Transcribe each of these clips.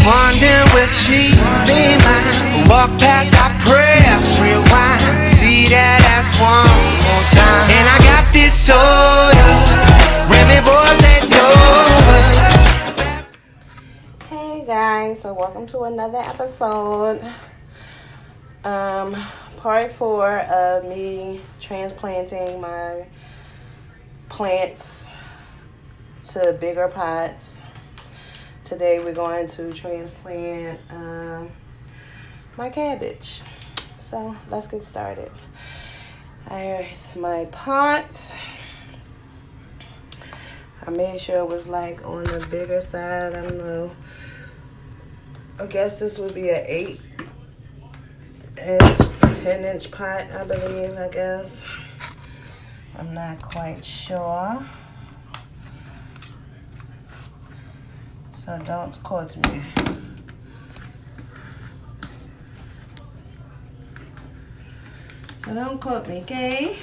Wondering will she be mine? Walk past our prayers, rewind. See that ass one more time. And I got this soda. Women, boys, they know. Hey guys, so welcome to another episode. Part 4 of me transplanting my plants to bigger pots. Today we're going to transplant my cabbage. So let's get started. Here's my pot. I made sure it was like on the bigger side. I don't know. I guess this would be an 8-inch, 10-inch pot, I believe, I guess. I'm not quite sure. So don't quote me. So don't quote me, okay?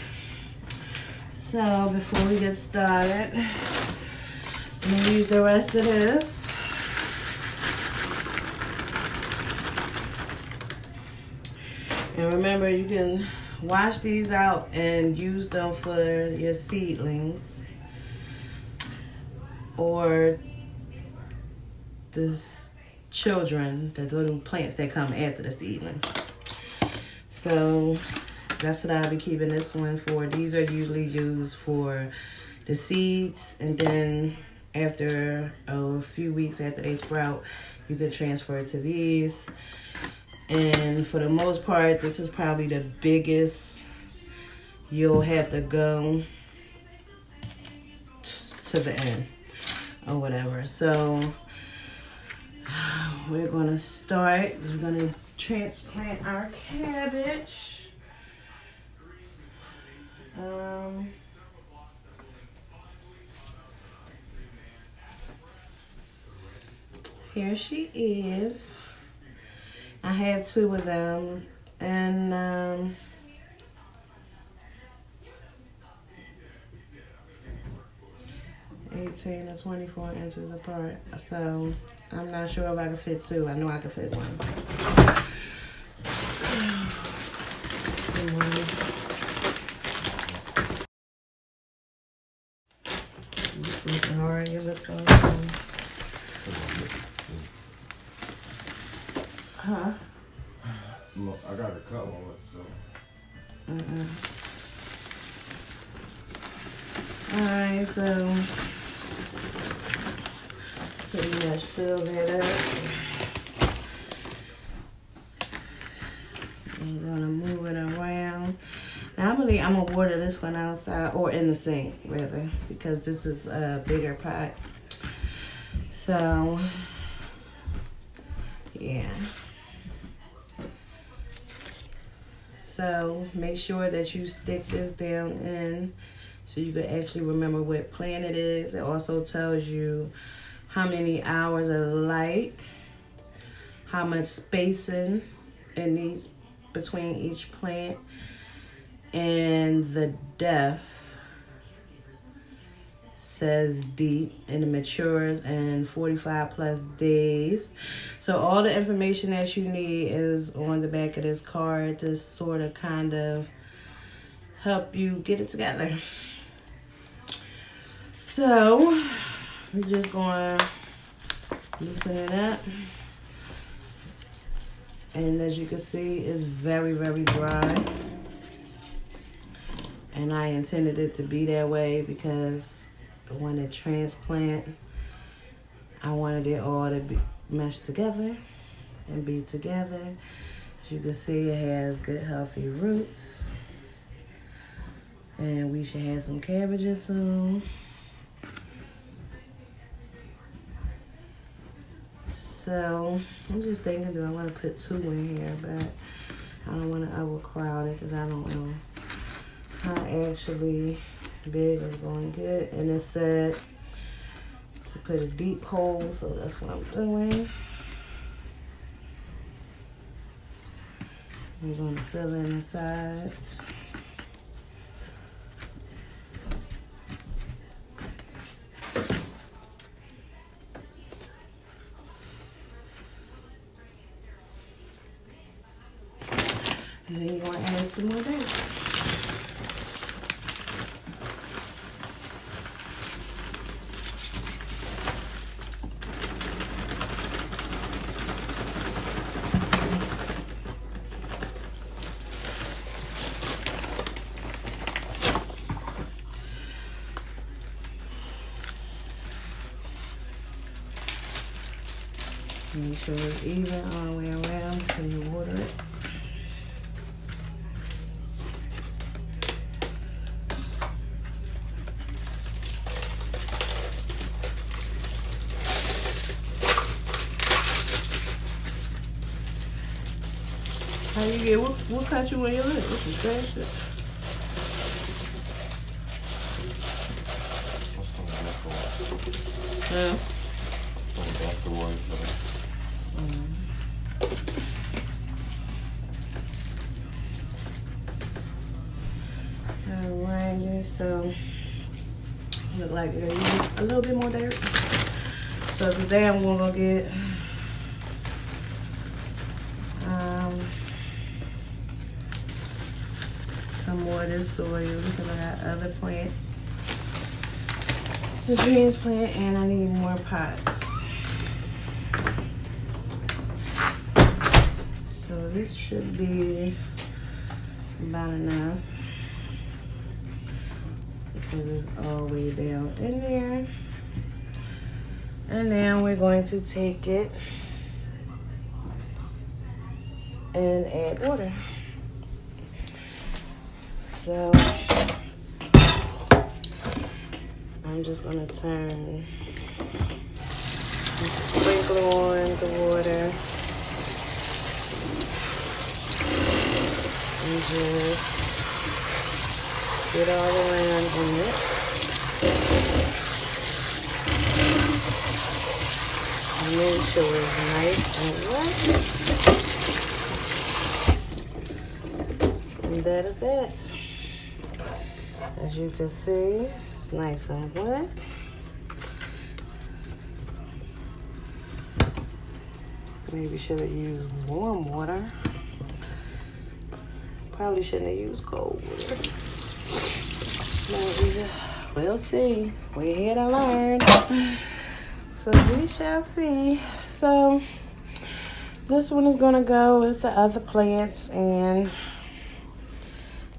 So before we get started, I'm gonna use the rest of this. And remember, you can wash these out and use them for your seedlings or the children, the little plants that come after the seedlings. So that's what I'll be keeping this one for. These are usually used for the seeds, and then after a few weeks after they sprout, you can transfer to these. And for the most part, this is probably the biggest you'll have to go to the end or whatever. So we're gonna start. We're gonna transplant our cabbage. Here she is. I have 2 of them, and 18 to 24 inches apart. So I'm not sure if I can fit 2. I know I can fit 1. Just looking hard. It looks awesome. Huh? Look, I got a cut on it, so. Alright, so pretty much fill that up. I'm gonna move it around. Normally, I'm gonna water this one outside or in the sink, rather, because this is a bigger pot. So, yeah. So make sure that you stick this down in so you can actually remember what plant it is. It also tells you how many hours of light, how much spacing it needs between each plant, and the depth says deep, and it matures in 45 plus days. So all the information that you need is on the back of this card to sort of kind of help you get it together. So we're just going to loosen it up. And as you can see, it's very, very dry. And I intended it to be that way because when it transplant, I wanted it all to be meshed together and be together. As you can see, it has good healthy roots, and we should have some cabbages soon. So I'm just thinking, do I want to put 2 in here, but I don't want to overcrowd it because I don't know how actually big is going to get. And it said to put a deep hole, so that's what I'm doing. I'm going to fill in the sides. And then you're gonna add some more dirt. Make sure it's even all the way around before you water it. How you get, what cut you in your lip? What you scratched it? Yeah. Alright, so look like they're gonna use a little bit more dirt. So today I'm gonna get some more of this soil because I got other plants to transplant and I need more pots. So this should be about enough because it's all the way down in there. And now we're going to take it and add water. So I'm just gonna turn, sprinkle on the water and just get all around in it. And make sure it's nice and wet. And that is that. As you can see, it's nice and wet. Maybe should have used warm water. Probably shouldn't have used cold water. But we'll see. We're here to learn. So we shall see. So this one is gonna go with the other plants and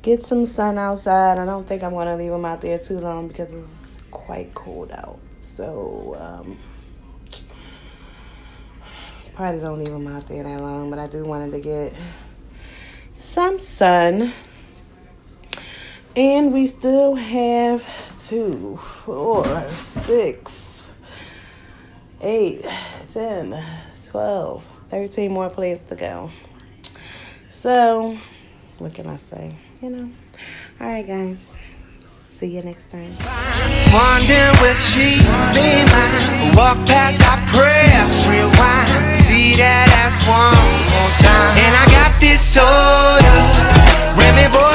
get some sun outside. I don't think I'm gonna leave them out there too long because it's quite cold out. So probably don't leave them out there that long, but I do wanted to get some sun. And we still have 2, 4, 6, 8, 10, 12, 13 more plants to go. So what can I say? You know. Alright guys. See you next time. Wondering will she be mine? Walk past, I press, rewind. See that ass one more time. And I got this soda. Women, boy.